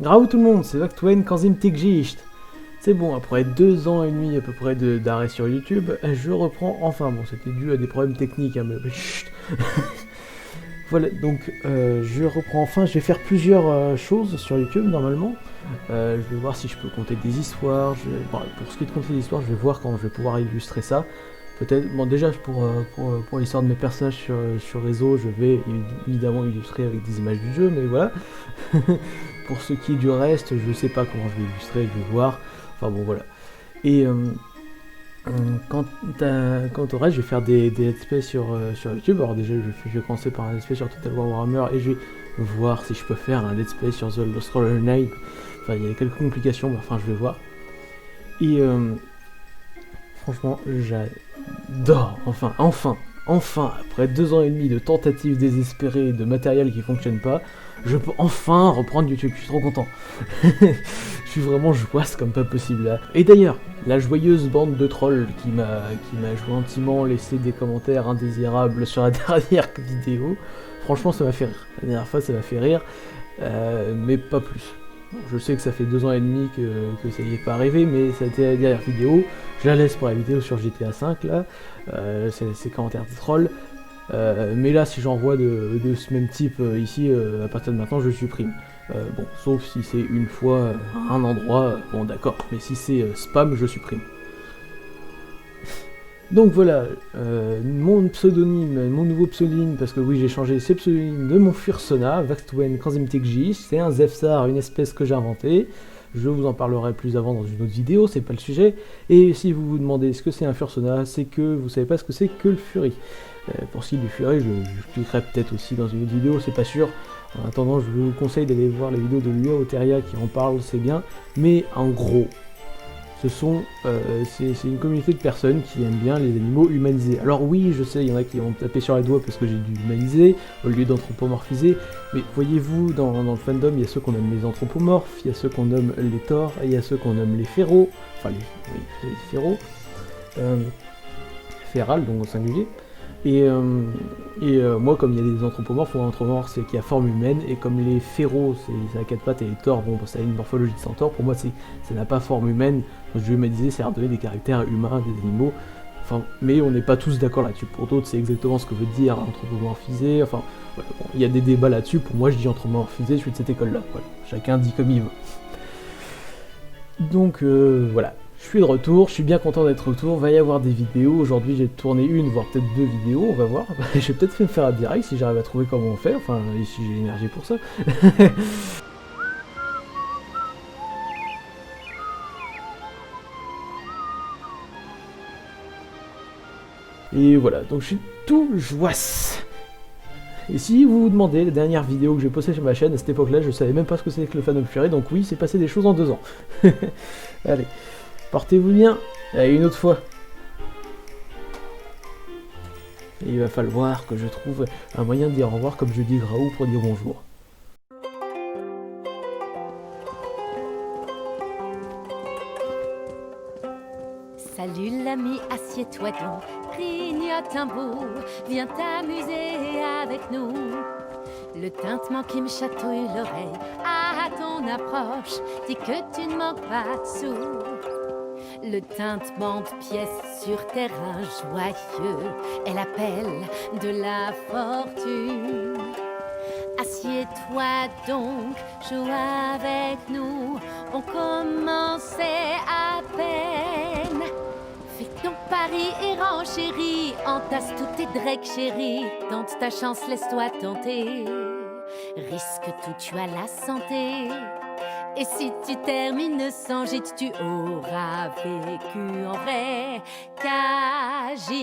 Raoult tout le monde, c'est Vactwen Kanzim Tikjicht. C'est bon, après 2 ans et demi à peu près d'arrêt sur YouTube, je reprends enfin. Bon, c'était dû à des problèmes techniques, hein, mais chut. Voilà, donc je reprends enfin. Je vais faire plusieurs choses sur YouTube normalement. Je vais voir si je peux compter des histoires. Bon, pour ce qui est de compter des histoires, je vais voir quand je vais pouvoir illustrer ça. Peut-être, bon, déjà pour l'histoire de mes personnages sur réseau, je vais évidemment illustrer avec des images du jeu, mais voilà. Pour ce qui est du reste, je sais pas comment je vais illustrer, je vais voir. Enfin bon, voilà. Et quant au reste, je vais faire des let's play sur YouTube. Alors déjà, je vais commencer par un let's play sur Total War Warhammer et je vais voir si je peux faire un let's play sur The Lost Roller Knight. Enfin, il y a quelques complications, mais enfin, je vais voir. Et franchement, j'adore. Enfin, après 2 ans et demi de tentatives désespérées, de matériel qui fonctionne pas, je peux enfin reprendre YouTube. Je suis trop content. Je suis vraiment joyeuse comme pas possible là. Et d'ailleurs, la joyeuse bande de trolls qui m'a gentiment laissé des commentaires indésirables sur la dernière vidéo, franchement, ça m'a fait rire. La dernière fois, ça m'a fait rire, mais pas plus. Je sais que ça fait 2 ans et demi que ça y est pas arrivé, mais ça a été la dernière vidéo. Je la laisse pour la vidéo sur GTA V là, ces commentaires de trolls. Mais là, si j'en vois de ce même type ici, à partir de maintenant, je supprime. Bon, sauf si c'est une fois à un endroit, bon d'accord, mais si c'est spam, je supprime. Donc voilà, mon pseudonyme, mon nouveau pseudonyme, parce que oui j'ai changé, c'est le pseudonyme de mon fursona, Vactwen Kanzim Tikjicht, c'est un Zefsar, une espèce que j'ai inventé. Je vous en parlerai plus avant dans une autre vidéo, c'est pas le sujet. Et si vous vous demandez ce que c'est un fursona, c'est que vous savez pas ce que c'est que le Fury. Pour ce qui est du Fury, je expliquerai peut-être aussi dans une autre vidéo, c'est pas sûr. En attendant, je vous conseille d'aller voir la vidéo de Lua Oteria qui en parle, c'est bien. Mais en gros, c'est une communauté de personnes qui aiment bien les animaux humanisés. Alors oui, je sais, il y en a qui vont me taper sur les doigts parce que j'ai dû humaniser au lieu d'anthropomorphiser, mais voyez-vous, dans le fandom, il y a ceux qu'on nomme les anthropomorphes, il y a ceux qu'on nomme les Thors, et il y a ceux qu'on nomme les féros, enfin les féros, féral, donc au singulier. Et moi, comme il y a des anthropomorphes, ou anthropomorphes c'est qui a forme humaine, et comme les féros, c'est à 4 pattes, et les Thors, bon, ça a une morphologie de centaure, pour moi, ça n'a pas forme humaine. Donc, je vais humaniser, c'est redonner des caractères humains, des animaux. Enfin, mais on n'est pas tous d'accord là-dessus. Pour d'autres, c'est exactement ce que veut dire anthropomorphiser. Enfin, voilà, bon, il y a des débats là-dessus. Pour moi, je dis anthropomorphiser, je suis de cette école-là. Voilà. Chacun dit comme il veut. Donc, voilà. Je suis de retour, je suis bien content d'être de retour, va y avoir des vidéos, aujourd'hui j'ai tourné une, voire peut-être 2 vidéos, on va voir. Je vais peut-être me faire un direct si j'arrive à trouver comment on fait, enfin, et si j'ai l'énergie pour ça. Et voilà, donc je suis tout joisse. Et si vous vous demandez, la dernière vidéo que j'ai postée sur ma chaîne, à cette époque-là, je savais même pas ce que c'était que le Fandom Fury, donc oui, c'est passé des choses en 2 ans. Allez, portez-vous bien, allez, une autre fois. Et il va falloir que je trouve un moyen de dire au revoir comme je dis Graou pour dire bonjour. Salut l'ami, assieds-toi donc, grignote un bout, viens t'amuser avec nous. Le tintement qui me chatouille l'oreille à ton approche dit que tu ne manques pas de sous. Le tintement de pièces sur terrain joyeux est l'appel de la fortune. Assieds-toi donc, joue avec nous, on commençait à peine. Fais ton pari errant chéri, entasse tous tes drecs chéris, tente ta chance, laisse-toi tenter. Risque tout, tu as la santé. Et si tu termines sans gîte, tu auras vécu en vrai qu'agite.